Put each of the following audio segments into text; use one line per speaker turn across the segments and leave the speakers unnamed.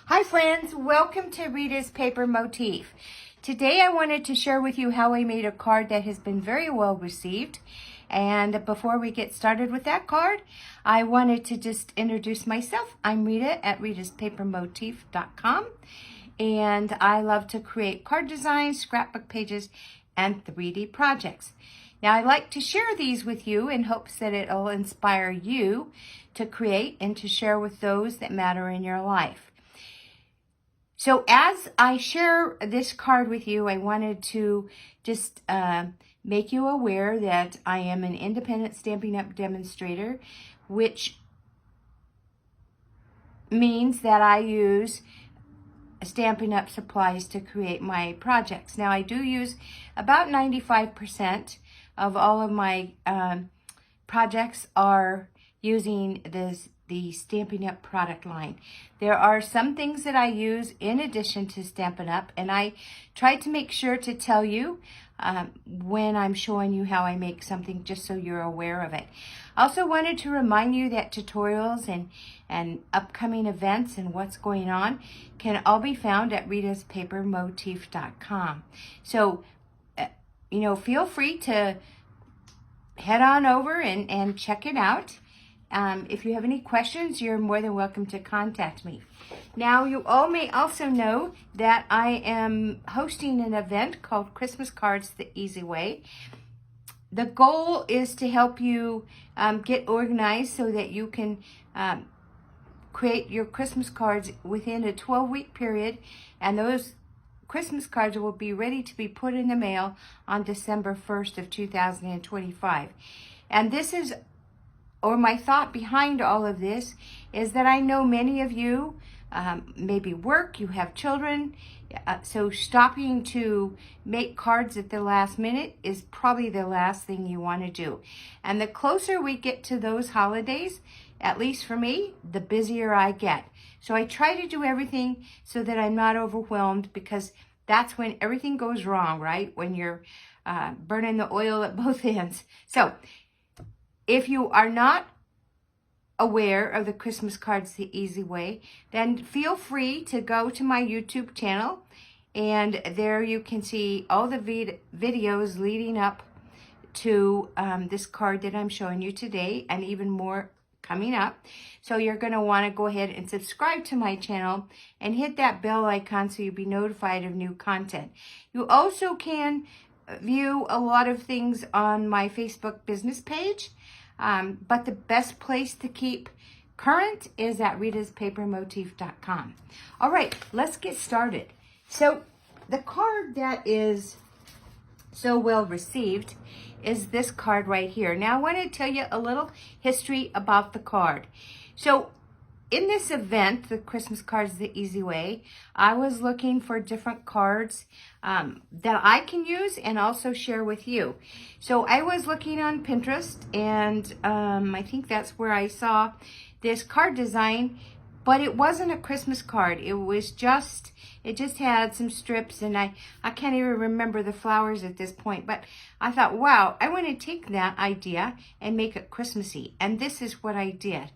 Hi friends, welcome to Rita's Paper Motif. Today I wanted to share with you how I made a card that has been very well received. And before we get started with that card, I wanted to just introduce myself. I'm Rita at ritaspapermotif.com, and I love to create card designs, scrapbook pages, and 3D projects. Now I like to share these with you in hopes that it'll inspire you to create and to share with those that matter in your life. So as I share this card with you, I wanted to just make you aware that I am an independent Stampin' Up! Demonstrator, which means that I use Stampin' Up! Supplies to create my projects. Now I do use about 95% of all of my projects are using the Stampin' Up! Product line. There are some things that I use in addition to Stampin' Up! And I try to make sure to tell you when I'm showing you how I make something, just so you're aware of it. I also wanted to remind you that tutorials and upcoming events and what's going on can all be found at ritaspapermotif.com. So, feel free to head on over and check it out. If you have any questions, you're more than welcome to contact me. Now, you all may also know that I am hosting an event called Christmas Cards the Easy Way. The goal is to help you get organized so that you can create your Christmas cards within a 12-week period, and those Christmas cards will be ready to be put in the mail on December 1st of 2025. And this is, or my thought behind all of this, is that I know many of you maybe work, you have children, so stopping to make cards at the last minute is probably the last thing you want to do. And the closer we get to those holidays, at least for me, the busier I get. So I try to do everything so that I'm not overwhelmed, because that's when everything goes wrong, right? When you're burning the oil at both ends. So if you are not aware of the Christmas Cards the Easy Way, then feel free to go to my YouTube channel, and there you can see all the videos leading up to this card that I'm showing you today, and even more coming up. So you're going to want to go ahead and subscribe to my channel and hit that bell icon so you'll be notified of new content. You also can view a lot of things on my Facebook business page. But the best place to keep current is at ritaspapermotif.com. All right, let's get started. So the card that is so well received is this card right here. Now I want to tell you a little history about the card. So in this event, the Christmas Cards the Easy Way, I was looking for different cards that I can use and also share with you. So I was looking on Pinterest, and I think that's where I saw this card design, but it wasn't a Christmas card. It just had some strips, and I can't even remember the flowers at this point, but I thought, wow, I want to take that idea and make it Christmassy, and this is what I did.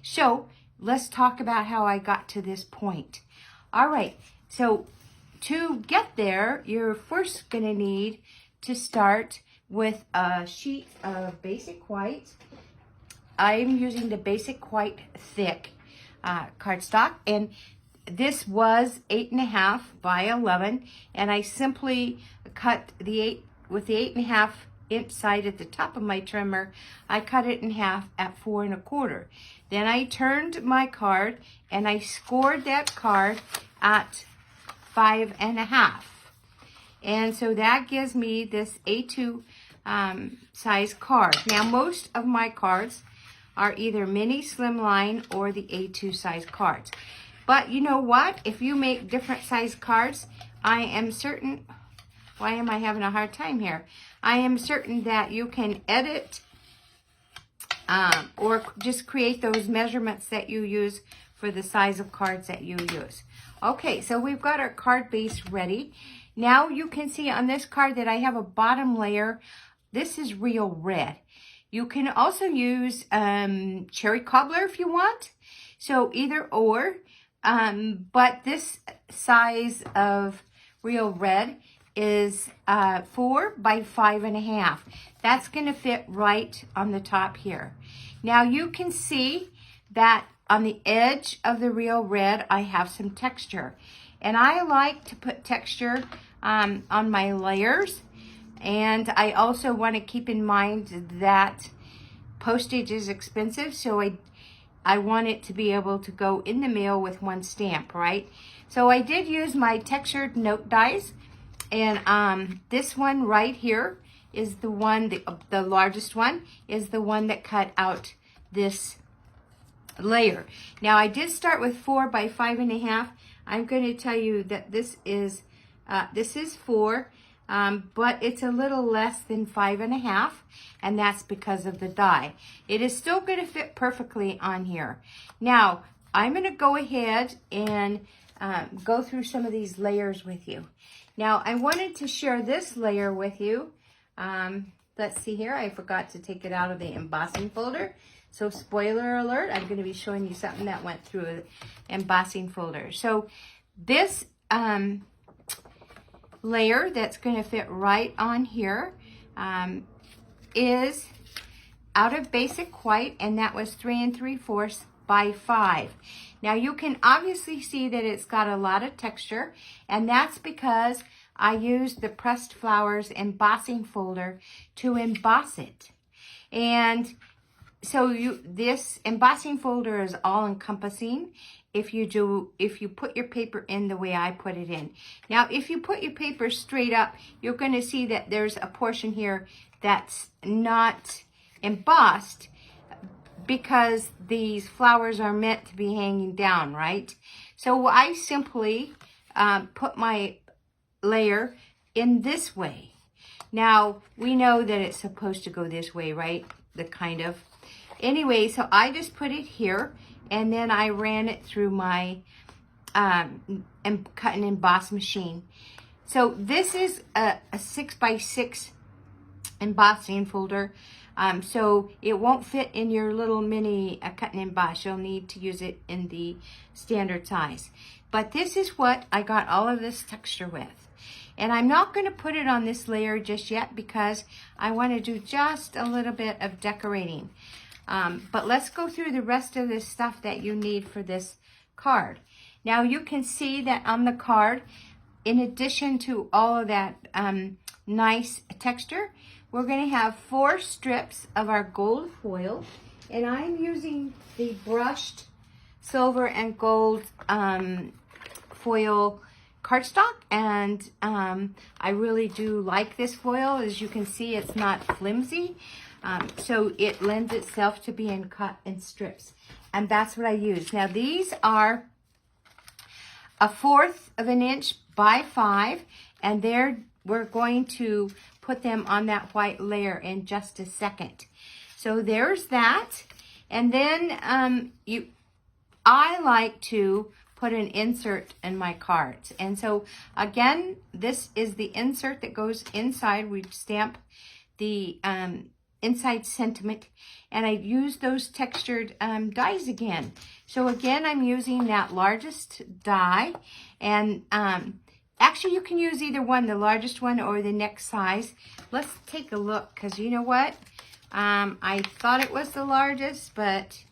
So let's talk about how I got to this point. All right, so to get there, you're first going to need to start with a sheet of basic white. I'm using the basic white thick cardstock, and this was 8.5 by 11, and I simply cut with the 8.5 inch side at the top of my trimmer. I cut it in half at 4 1/4. Then I turned my card and I scored that card at 5 1/2. And so that gives me this A2 size card. Now most of my cards are either mini, slimline, or the A2 size cards. But you know what? If you make different size cards, I am certain, why am I having a hard time here? I am certain that you can edit or just create those measurements that you use for the size of cards that you use. Okay, so we've got our card base ready. Now you can see on this card that I have a bottom layer. This is real red. You can also use cherry cobbler if you want. So either or. But this size of real red is 4 by 5.5. That's going to fit right on the top here. Now you can see that on the edge of the real red, I have some texture. And I like to put texture on my layers. And I also want to keep in mind that postage is expensive, so I want it to be able to go in the mail with one stamp, right? So I did use my textured note dies, and this one right here is the one, the largest one, is the one that cut out this layer. Now I did start with 4 by 5.5. I'm going to tell you that this is 4, but it's a little less than 5.5, and that's because of the die. It is still going to fit perfectly on here. Now I'm going to go ahead and go through some of these layers with you. Now I wanted to share this layer with you. Let's see here, I forgot to take it out of the embossing folder. So spoiler alert, I'm going to be showing you something that went through an embossing folder. So this layer that's going to fit right on here is out of basic white, and that was 3 3/4 by 5. Now you can obviously see that it's got a lot of texture, and that's because I used the Pressed Flowers embossing folder to emboss it. And so this embossing folder is all encompassing if you put your paper in the way I put it in. Now, if you put your paper straight up, you're going to see that there's a portion here that's not embossed because these flowers are meant to be hanging down, right? So I simply put my layer in this way. Now, we know that it's supposed to go this way, right? Anyway, so I just put it here, and then I ran it through my cut and emboss machine. So this is a 6 by 6 embossing folder. So it won't fit in your little mini cut and emboss. You'll need to use it in the standard size. But this is what I got all of this texture with. And I'm not going to put it on this layer just yet because I want to do just a little bit of decorating. But let's go through the rest of this stuff that you need for this card. Now you can see that on the card, in addition to all of that nice texture, we're going to have 4 strips of our gold foil. And I'm using the brushed silver and gold foil cardstock, and I really do like this foil. As you can see, it's not flimsy, so it lends itself to being cut in strips, and that's what I use. Now these are 1/4 of an inch by 5, and we're going to put them on that white layer in just a second. So there's that, and then I like to put an insert in my cards. And so again, this is the insert that goes inside. We stamp the inside sentiment, and I use those textured dies again. So again, I'm using that largest die, and actually you can use either one, the largest one or the next size. Let's take a look, because you know what? I thought it was the largest, but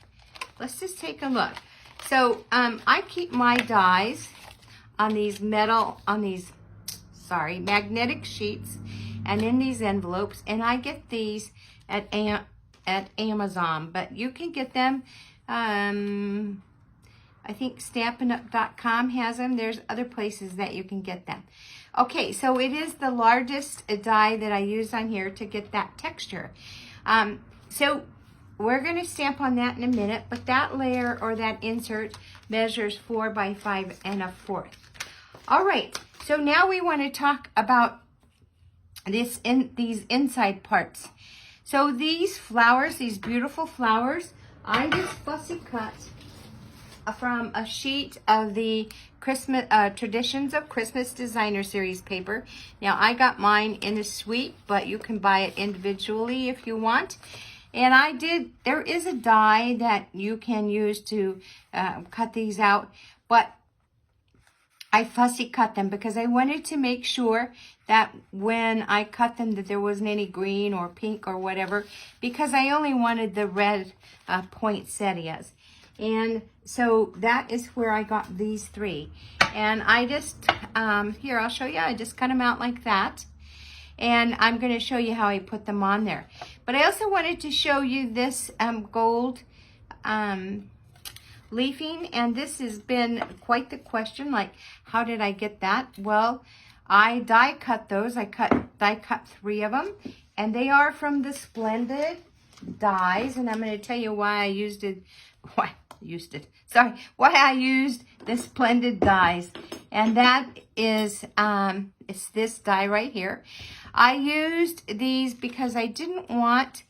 let's just take a look. So I keep my dies on these magnetic sheets and in these envelopes, and I get these at Amazon, but you can get them, I think StampiN'Up.com has them. There's other places that you can get them. Okay, so it is the largest die that I use on here to get that texture. So we're going to stamp on that in a minute, but that layer or that insert measures 4 by 5 1/4. All right, so now we want to talk about these inside parts. So these flowers, these beautiful flowers, I just fussy cut from a sheet of the Christmas Traditions of Christmas Designer Series paper. Now I got mine in a suite, but you can buy it individually if you want. And there is a die that you can use to cut these out, but I fussy cut them because I wanted to make sure that when I cut them that there wasn't any green or pink or whatever, because I only wanted the red poinsettias. And so that is where I got these 3. And I just, here, I'll show you. I just cut them out like that. And I'm going to show you how I put them on there. But I also wanted to show you this gold leafing, and this has been quite the question, like, how did I get that? Well, I die cut those. I die cut 3 of them, and they are from the Splendid dies, and I'm going to tell you why I used the Splendid dies, and that is it's this die right here. I used these because I didn't want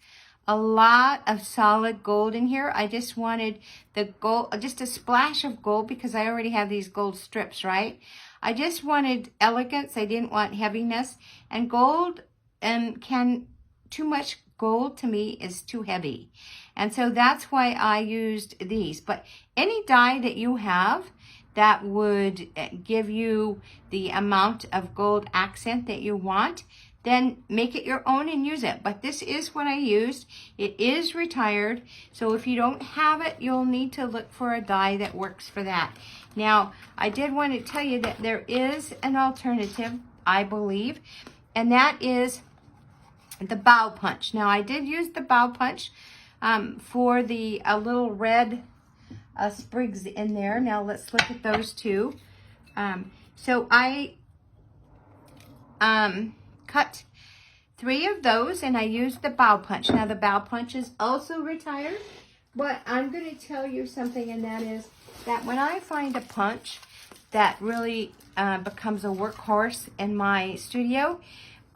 a lot of solid gold in here. I just wanted the gold, just a splash of gold, because I already have these gold strips, right? I just wanted elegance. I didn't want heaviness. And gold, too much gold to me is too heavy. And so that's why I used these. But any die that you have that would give you the amount of gold accent that you want, then make it your own and use it. But this is what I used. It is retired, so if you don't have it, you'll need to look for a die that works for that. Now, I did want to tell you that there is an alternative, I believe, and that is the bow punch. Now, I did use the bow punch for the little red sprigs in there. Now, let's look at those two. So I cut 3 of those, and I used the bow punch. Now, the bow punch is also retired, but I'm going to tell you something, and that is that when I find a punch that really becomes a workhorse in my studio,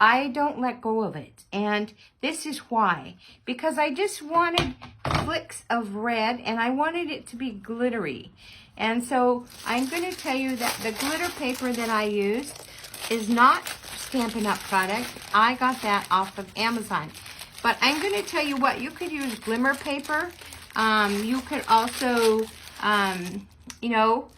I don't let go of it. And this is why. Because I just wanted flicks of red, and I wanted it to be glittery. And so I'm going to tell you that the glitter paper that I used is not Stampin' Up! Product. I got that off of Amazon. But I'm going to tell you what, you could use glimmer paper. You could also, you know,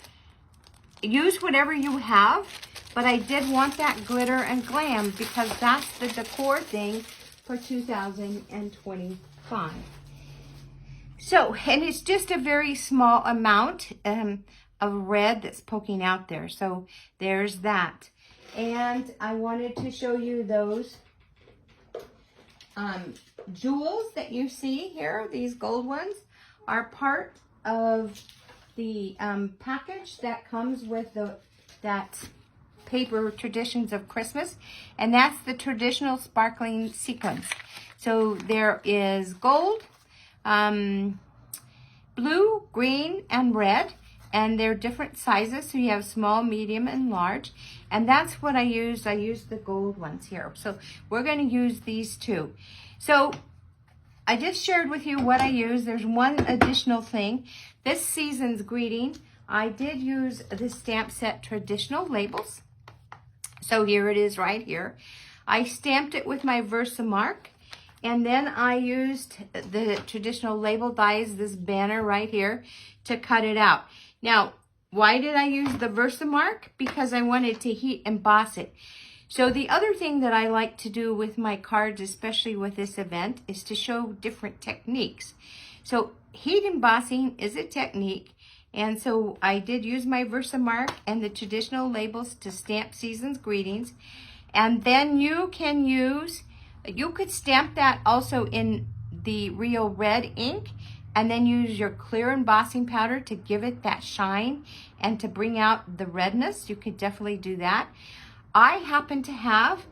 use whatever you have. But I did want that glitter and glam because that's the decor thing for 2025. So, and it's just a very small amount of red that's poking out there. So there's that. And I wanted to show you those jewels that you see here. These gold ones are part of the package that comes with that paper Traditions of Christmas. And that's the traditional sparkling sequins. So there is gold, blue, green, and red. And they're different sizes, so you have small, medium, and large. And that's what I used. I used the gold ones here. So we're going to use these 2. So I just shared with you what I used. There's one additional thing. This season's greeting, I did use the stamp set traditional labels. So here it is right here. I stamped it with my Versamark. And then I used the traditional label dies, this banner right here, to cut it out. Now, why did I use the Versamark? Because I wanted to heat emboss it. So the other thing that I like to do with my cards, especially with this event, is to show different techniques. So heat embossing is a technique. And so I did use my Versamark and the traditional labels to stamp season's greetings. And then you can use, you could stamp that also in the real red ink, and then use your clear embossing powder to give it that shine and to bring out the redness. You could definitely do that. I happen to have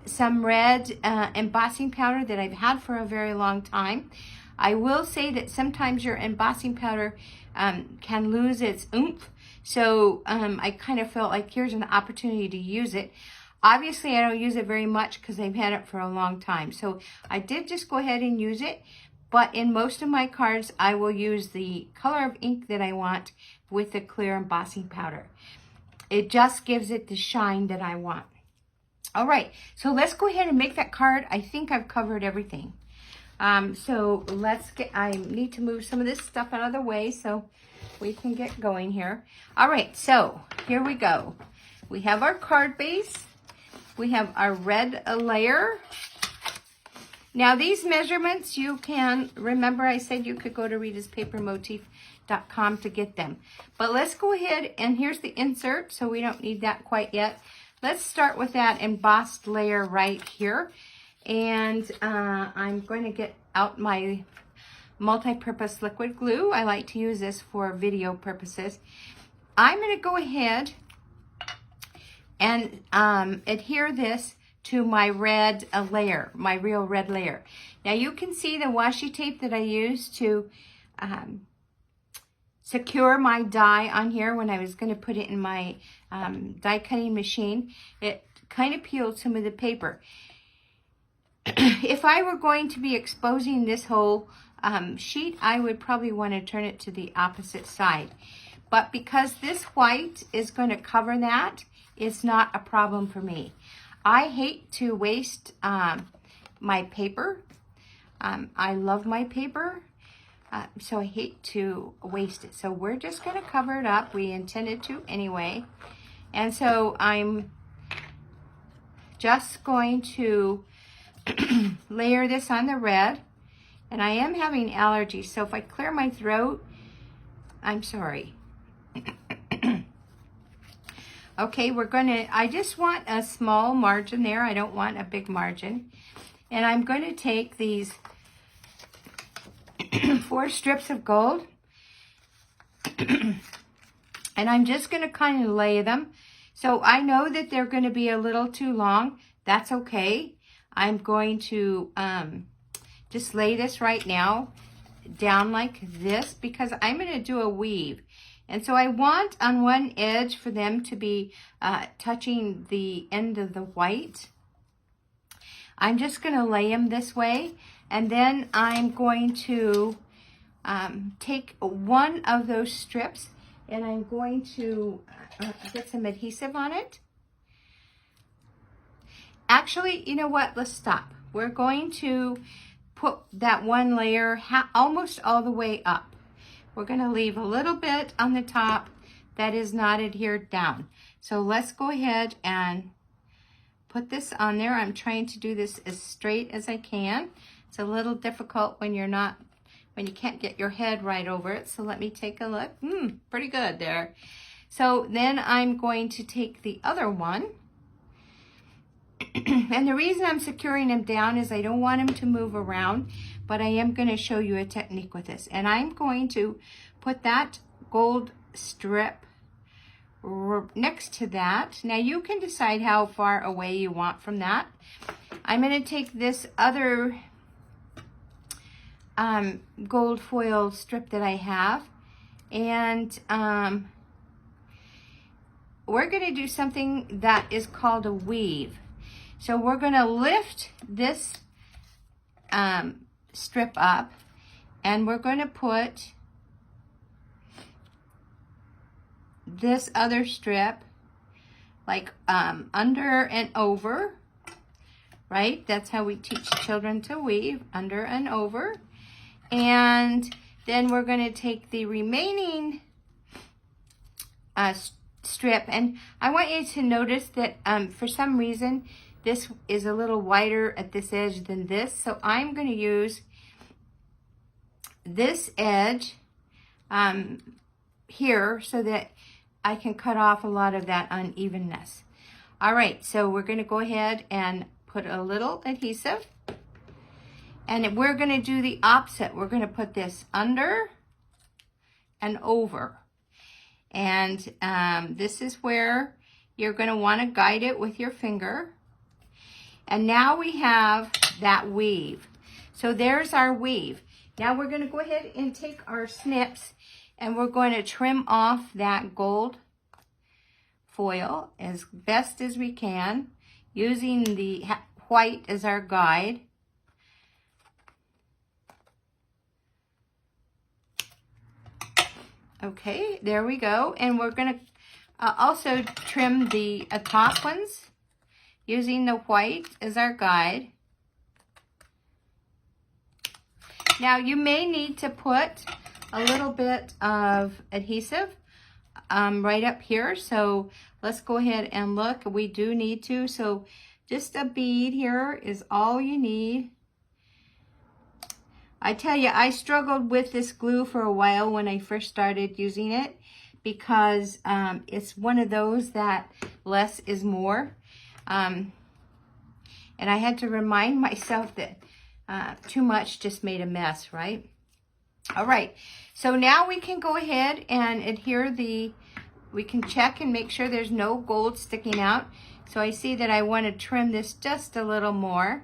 some red embossing powder that I've had for a very long time. I will say that sometimes your embossing powder can lose its oomph. So I kind of felt like here's an opportunity to use it. Obviously, I don't use it very much because I've had it for a long time. So I did just go ahead and use it. But in most of my cards, I will use the color of ink that I want with the clear embossing powder. It just gives it the shine that I want. All right, so let's go ahead and make that card. I think I've covered everything. So I need to move some of this stuff out of the way so we can get going here. All right, so here we go. We have our card base. We have our red layer. Now these measurements, you can, remember I said you could go to ritaspapermotif.com to get them. But let's go ahead, and here's the insert, so we don't need that quite yet. Let's start with that embossed layer right here. And I'm going to get out my multi-purpose liquid glue. I like to use this for video purposes. I'm going to go ahead and adhere this to my red layer, my real red layer. Now you can see the washi tape that I used to secure my die on here when I was going to put it in my die cutting machine. It kind of peeled some of the paper. If I were going to be exposing this whole sheet, I would probably want to turn it to the opposite side. But because this white is going to cover that, it's not a problem for me. I hate to waste my paper. I love my paper, so I hate to waste it. So we're just going to cover it up. We intended to anyway. And so I'm just going to layer this on the red. And I am having allergies, so if I clear my throat, I'm sorry. Okay, I just want a small margin there. I don't want a big margin. And I'm going to take these 4 strips of gold. And I'm just going to kind of lay them. So I know that they're going to be a little too long. That's okay. I'm going to just lay this right now down like this because I'm going to do a weave. And so I want on one edge for them to be touching the end of the white. I'm just going to lay them this way. And then I'm going to take one of those strips and I'm going to get some adhesive on it. Actually, you know what? Let's stop. We're going to put that one layer almost all the way up. We're going to leave a little bit on the top that is not adhered down. So let's go ahead and put this on there. I'm trying to do this as straight as I can. It's a little difficult when you can't get your head right over it. So let me take a look. Pretty good there. So then I'm going to take the other one. And the reason I'm securing them down is I don't want them to move around, but I am going to show you a technique with this. And I'm going to put that gold strip next to that. Now you can decide how far away you want from that. I'm going to take this other gold foil strip that I have, and we're going to do something that is called a weave. So we're going to lift this strip up, and we're going to put this other strip like under and over, right? That's how we teach children to weave, under and over. And then we're going to take the remaining strip, and I want you to notice that for some reason this is a little wider at this edge than this, so I'm going to use this edge here so that I can cut off a lot of that unevenness. All right, so we're going to go ahead and put a little adhesive, and we're going to do the opposite. We're going to put this under and over, and this is where you're going to want to guide it with your finger. And now we have that weave. So there's our weave. Now we're going to go ahead and take our snips, and we're going to trim off that gold foil as best as we can, using the white as our guide. Okay, there we go. And we're going to also trim the top ones using the white as our guide. Now you may need to put a little bit of adhesive right up here. So let's go ahead and look. We do need to. So just a bead here is all you need. I tell you, I struggled with this glue for a while when I first started using it because it's one of those that less is more. And I had to remind myself that too much just made a mess, right? All right, so now we can go ahead and adhere we can check and make sure there's no gold sticking out. So I see that I want to trim this just a little more.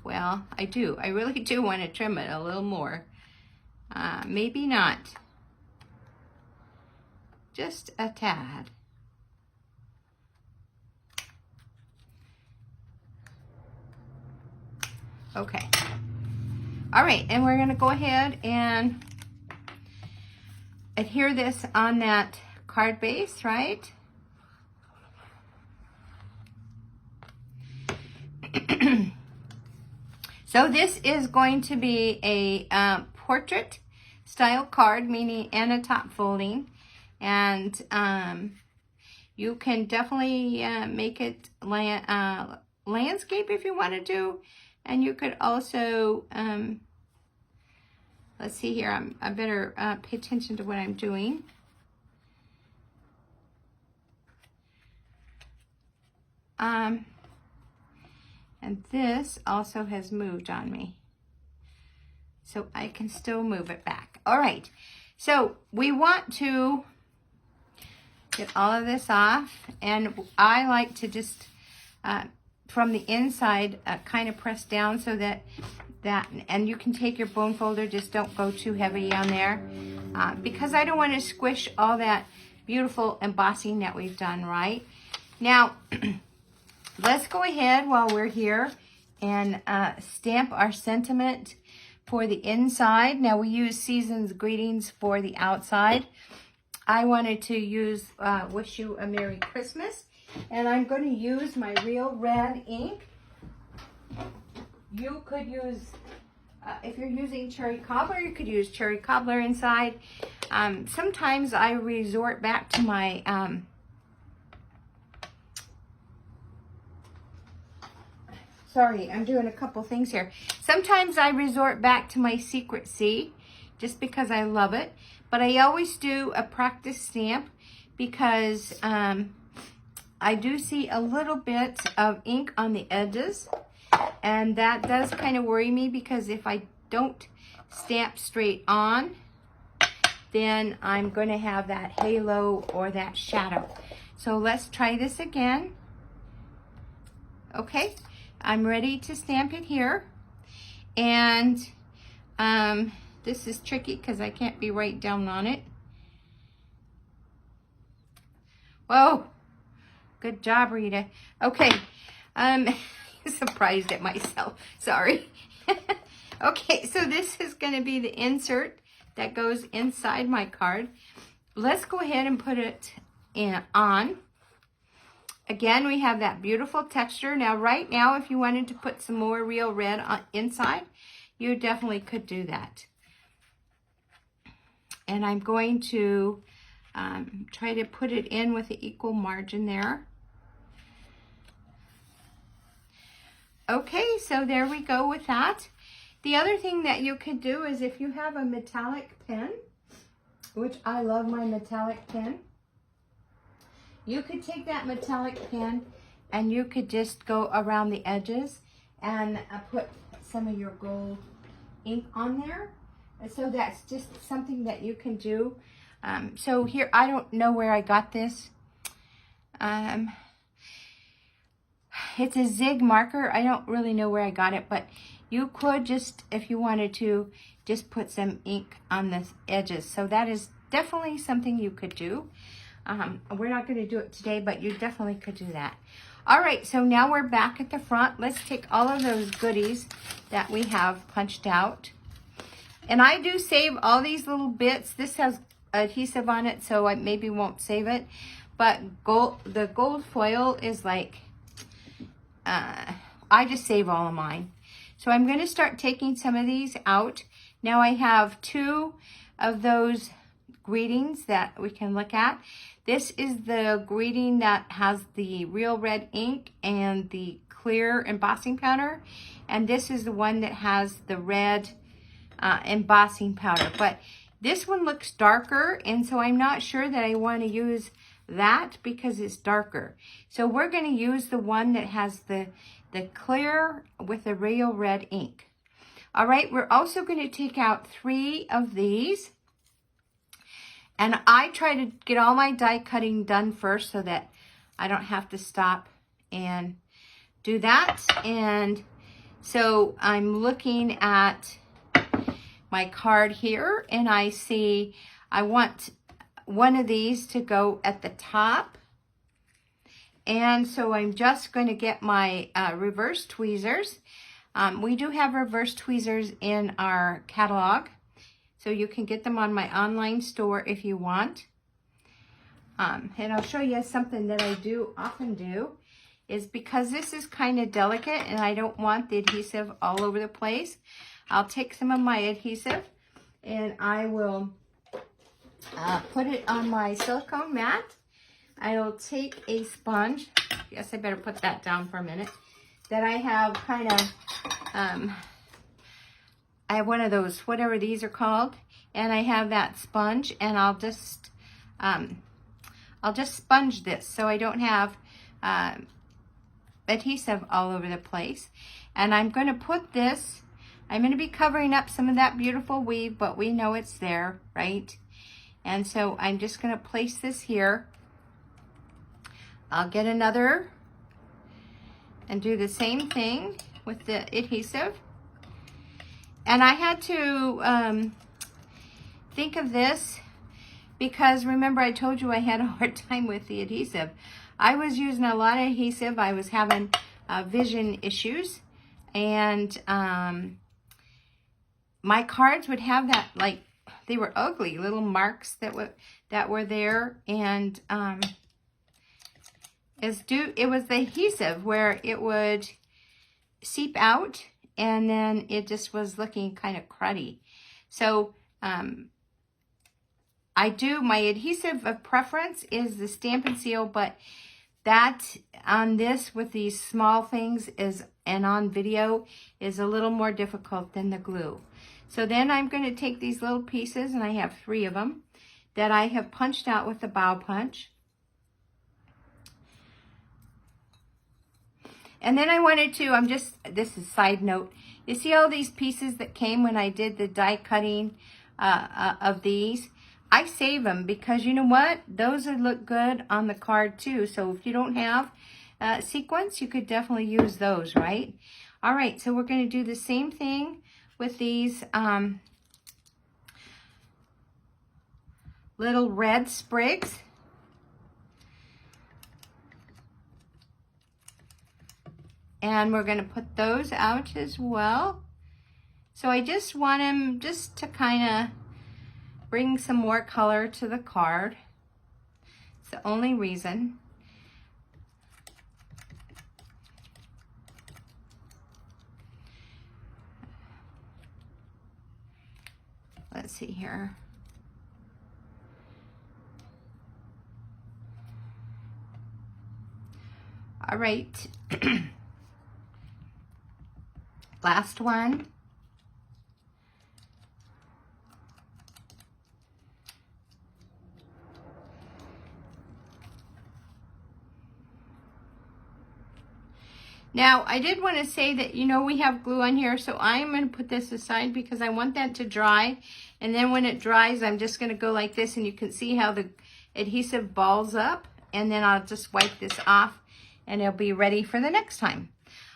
Well, I do. I really do want to trim it a little more. Maybe not. Just a tad. Okay. All right, and we're going to go ahead and adhere this on that card base, right? So this is going to be a portrait style card, meaning and a top folding. And you can definitely make it landscape if you want to do. And you could also, let's see here, I better pay attention to what I'm doing. And this also has moved on me. So I can still move it back. All right, so we want to get all of this off. And I like to just, from the inside, kind of press down so that, and you can take your bone folder, just don't go too heavy on there. Because I don't want to squish all that beautiful embossing that we've done, right? Now, let's go ahead while we're here and stamp our sentiment for the inside. Now we use Season's Greetings for the outside. I wanted to use Wish You a Merry Christmas. And I'm going to use my real red ink. You could use, if you're using cherry cobbler, you could use cherry cobbler inside. Sometimes I resort back to my sorry, I'm doing a couple things here. Sometimes I resort back to my Secret C just because I love it. But I always do a practice stamp because I do see a little bit of ink on the edges. And that does kind of worry me because if I don't stamp straight on, then I'm going to have that halo or that shadow. So let's try this again. Okay. I'm ready to stamp it here. And this is tricky because I can't be right down on it. Whoa, good job, Rita. Okay, surprised at myself, sorry. Okay, so this is gonna be the insert that goes inside my card. Let's go ahead and put it on. Again, we have that beautiful texture. Now, right now, if you wanted to put some more real red on inside, you definitely could do that. And I'm going to try to put it in with an equal margin there. Okay, so there we go with that. The other thing that you could do is if you have a metallic pen, which I love my metallic pen, you could take that metallic pen and you could just go around the edges and put some of your gold ink on there. And so that's just something that you can do. So here, I don't know where I got this. It's a Zig marker. I don't really know where I got it, but you could just, if you wanted to, just put some ink on the edges. So that is definitely something you could do. We're not going to do it today, but you definitely could do that. All right, so now we're back at the front. Let's take all of those goodies that we have punched out. And I do save all these little bits. This has adhesive on it, so I maybe won't save it. But the gold foil is like, I just save all of mine. So I'm going to start taking some of these out. Now I have 2 of those greetings that we can look at. This is the greeting that has the real red ink and the clear embossing powder. And this is the one that has the red embossing powder. But this one looks darker, and so I'm not sure that I want to use that because it's darker. So we're going to use the one that has the clear with the real red ink. All right, we're also going to take out 3 of these. And I try to get all my die cutting done first so that I don't have to stop and do that. And so I'm looking at my card here, and I see I want one of these to go at the top. And so I'm just going to get my reverse tweezers. We do have reverse tweezers in our catalog, so you can get them on my online store if you want. And I'll show you something that I do often do is because this is kind of delicate and I don't want the adhesive all over the place. I'll take some of my adhesive and I will put it on my silicone mat. I'll take a sponge. Yes, I better put that down for a minute. That I have kind of, I have one of those, whatever these are called, and I have that sponge, and I'll just sponge this so I don't have adhesive all over the place. And I'm going to put this, I'm going to be covering up some of that beautiful weave, but we know it's there, right? And so I'm just going to place this here. I'll get another and do the same thing with the adhesive. And I had to think of this because remember I told you I had a hard time with the adhesive. I was using a lot of adhesive. I was having vision issues, and my cards would have that, like, they were ugly little marks that were there, and it was the adhesive where it would seep out, and then it just was looking kind of cruddy. So my adhesive of preference is the Stampin' Seal, but that on this with these small things and on video is a little more difficult than the glue. So then I'm going to take these little pieces, and I have 3 of them that I have punched out with the bow punch. And then I wanted to, this is side note, you see all these pieces that came when I did the die cutting of these? I save them because you know what? Those would look good on the card too. So if you don't have sequins, you could definitely use those, right? All right, so we're going to do the same thing with these little red sprigs. And we're going to put those out as well. So I just want them just to kind of bring some more color to the card. It's the only reason. Let's see here. All right. Last one. Now, I did want to say that, you know, we have glue on here, so I'm going to put this aside because I want that to dry. And then when it dries, I'm just going to go like this, and you can see how the adhesive balls up. And then I'll just wipe this off, and it'll be ready for the next time.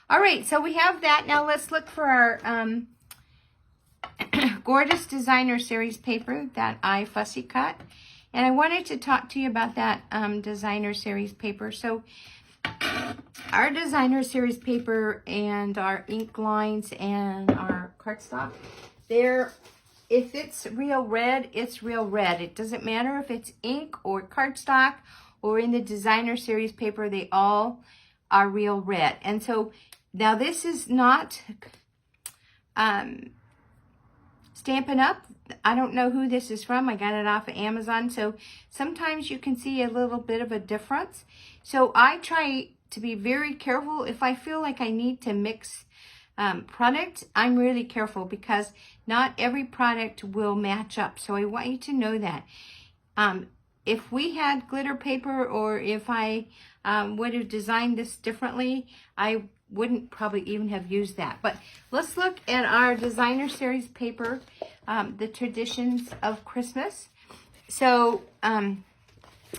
All right, so we have that. Now let's look for our Gorgeous Designer Series paper that I fussy cut. And I wanted to talk to you about that Designer Series paper. So our Designer Series paper and our ink lines and our cardstock, if it's real red, it's real red. It doesn't matter if it's ink or cardstock or in the Designer Series paper, they all are real red. And so now this is not Stampin' Up. I don't know who this is from. I got it off of Amazon. So sometimes you can see a little bit of a difference. So I try to be very careful. If I feel like I need to mix product, I'm really careful because not every product will match up. So I want you to know that. If we had glitter paper, or if I would have designed this differently, I wouldn't probably even have used that. But let's look at our designer series paper, the traditions of Christmas. So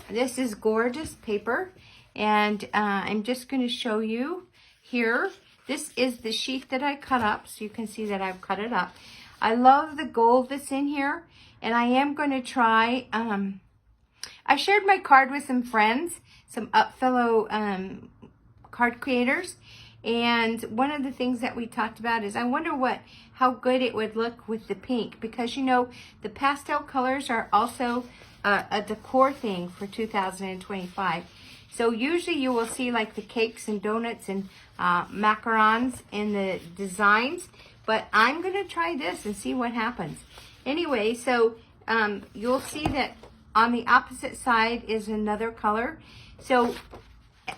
this is gorgeous paper, and I'm just going to show you here. This is the sheet that I cut up, so you can see that I've cut it up. I love the gold that's in here, and I am going to try, I shared my card with some friends, some fellow card creators, and one of the things that we talked about is I wonder how good it would look with the pink, because you know the pastel colors are also a decor thing for 2025. So usually you will see like the cakes and donuts and macarons in the designs, but I'm going to try this and see what happens. Anyway, so you'll see that on the opposite side is another color. So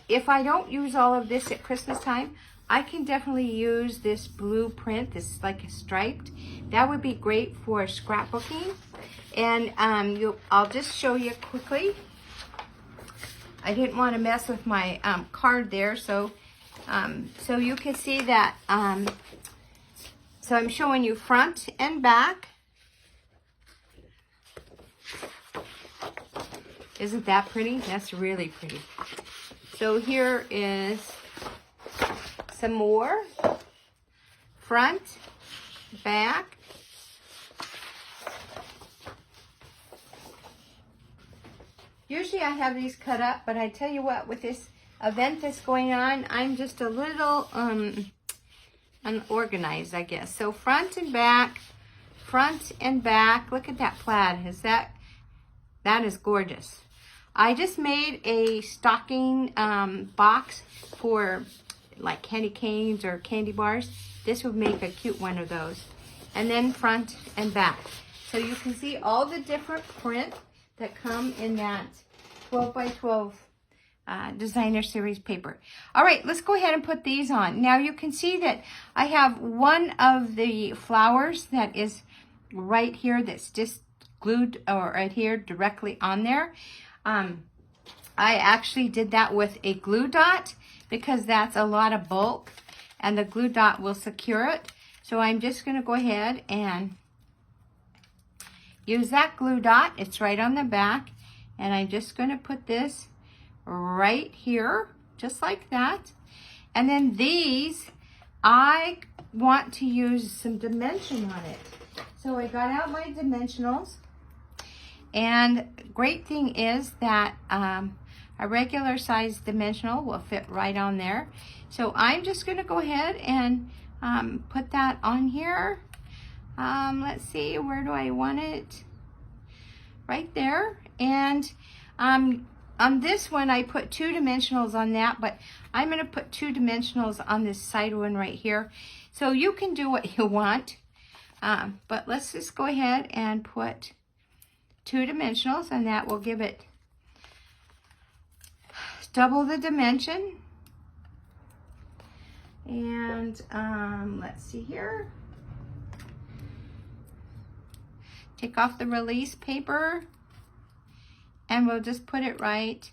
if I don't use all of this at Christmas time, I can definitely use this blue print. This is like a striped. That would be great for scrapbooking. And I'll just show you quickly. I didn't want to mess with my card there, so you can see that. So I'm showing you front and back. Isn't that pretty? That's really pretty. So here is some more. Front, back. Usually I have these cut up, but I tell you what, with this event that's going on, I'm just a little unorganized, I guess. So front and back, front and back. Look at that plaid. That is gorgeous. I just made a stocking box for like candy canes or candy bars. This would make a cute one of those. And then front and back. So you can see all the different print that come in that 12 by 12 designer series paper. All right, let's go ahead and put these on. Now you can see that I have one of the flowers that is right here that's just glued or adhered directly on there. I actually did that with a glue dot because that's a lot of bulk and the glue dot will secure it. So I'm just going to go ahead and use that glue dot. It's right on the back, and I'm just going to put this right here, just like that. And then these, I want to use some dimension on it. So I got out my dimensionals, and great thing is that a regular size dimensional will fit right on there. So I'm just going to go ahead and put that on here. Let's see, where do I want it? Right there. And on this one, I put 2 dimensionals on that, but I'm going to put 2 dimensionals on this side one right here. So you can do what you want, but let's just go ahead and put 2 dimensionals, and that will give it double the dimension. And let's see here. Take off the release paper, and we'll just put it right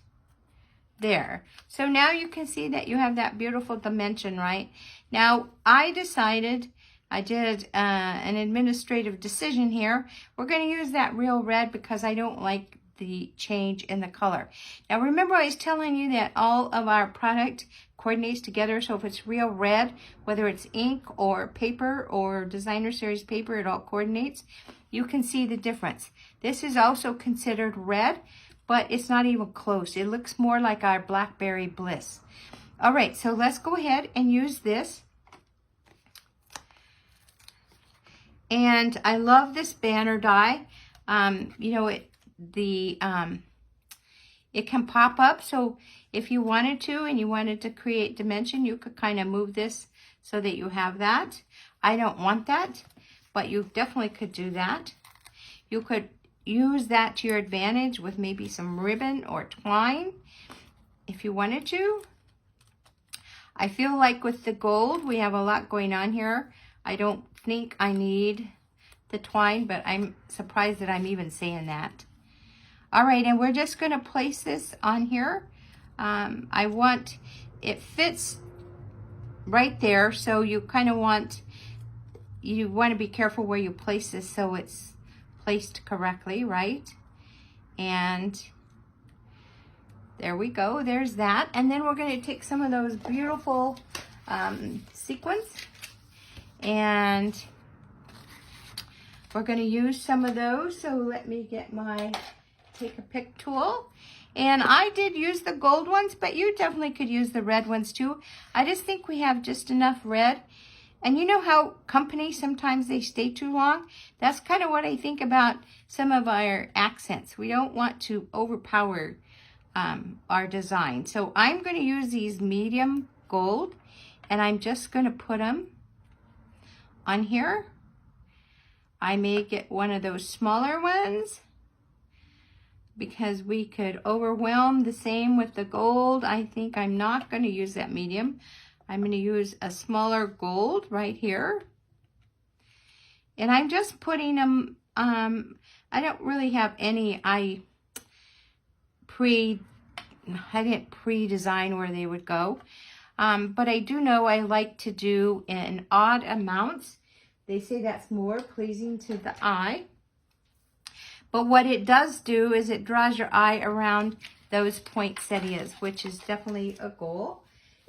there. So now you can see that you have that beautiful dimension, right? Now I decided, I did an administrative decision here. We're going to use that real red because I don't like the change in the color. Now remember, I was telling you that all of our product coordinates together. So if it's real red, whether it's ink or paper or designer series paper, it all coordinates. You can see the difference. This is also considered red, but it's not even close. It looks more like our Blackberry Bliss. All right, so let's go ahead and use this. And I love this banner die. You know, it can pop up, so if you wanted to and you wanted to create dimension, you could kind of move this so that you have that. I don't want that, but you definitely could do that. You could use that to your advantage with maybe some ribbon or twine if you wanted to. I feel like with the gold, we have a lot going on here. I don't think I need the twine, but I'm surprised that I'm even saying that. All right, and we're just going to place this on here. It fits right there, so you kind of want to be careful where you place this so it's placed correctly, right? And there we go, there's that. And then we're going to take some of those beautiful sequins, and we're going to use some of those. So let me get my take a pick tool. And I did use the gold ones, but you definitely could use the red ones too. I just think we have just enough red. And you know how companies, sometimes they stay too long? That's kind of what I think about some of our accents. We don't want to overpower our design. So I'm going to use these medium gold, and I'm just going to put them on here. I may get one of those smaller ones because we could overwhelm the same with the gold. I think I'm not going to use that medium. I'm going to use a smaller gold right here. And I'm just putting them, I don't really have any, I didn't pre-design where they would go. But I do know I like to do in odd amounts. They say that's more pleasing to the eye. But what it does do is it draws your eye around those poinsettias, which is definitely a goal.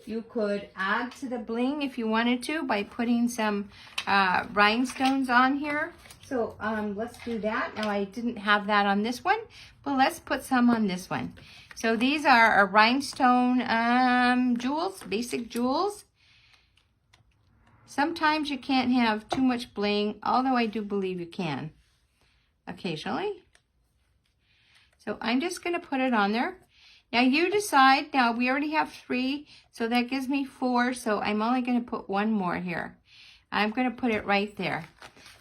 You could add to the bling if you wanted to by putting some rhinestones on here. So let's do that. Now I didn't have that on this one, but let's put some on this one. So these are our rhinestone jewels, basic jewels. Sometimes you can't have too much bling, although I do believe you can occasionally. So I'm just going to put it on there. Now you decide. Now we already have 3, so that gives me 4, so I'm only going to put 1 more here. I'm going to put it right there.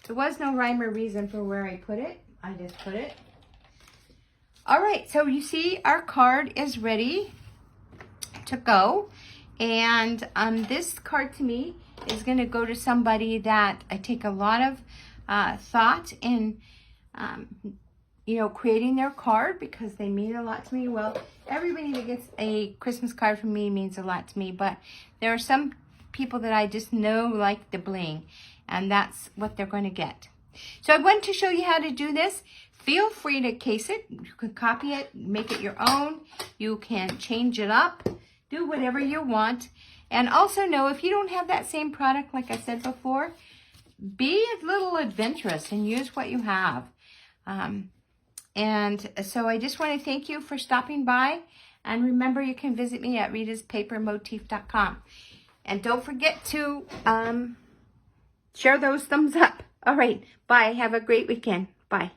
There was no rhyme or reason for where I put it. I just put it. All right, so you see our card is ready to go. And this card to me is going to go to somebody that I take a lot of thought in creating their card, because they mean a lot to me. Well, everybody that gets a Christmas card from me means a lot to me, but there are some people that I just know like the bling, and that's what they're going to get. So I want to show you how to do this. Feel free to case it. You can copy it, make it your own. You can change it up, do whatever you want. And also know, if you don't have that same product, like I said before, be a little adventurous and use what you have. And so I just want to thank you for stopping by. And remember, you can visit me at ritaspapermotif.com. And don't forget to share those thumbs up. All right. Bye. Have a great weekend. Bye.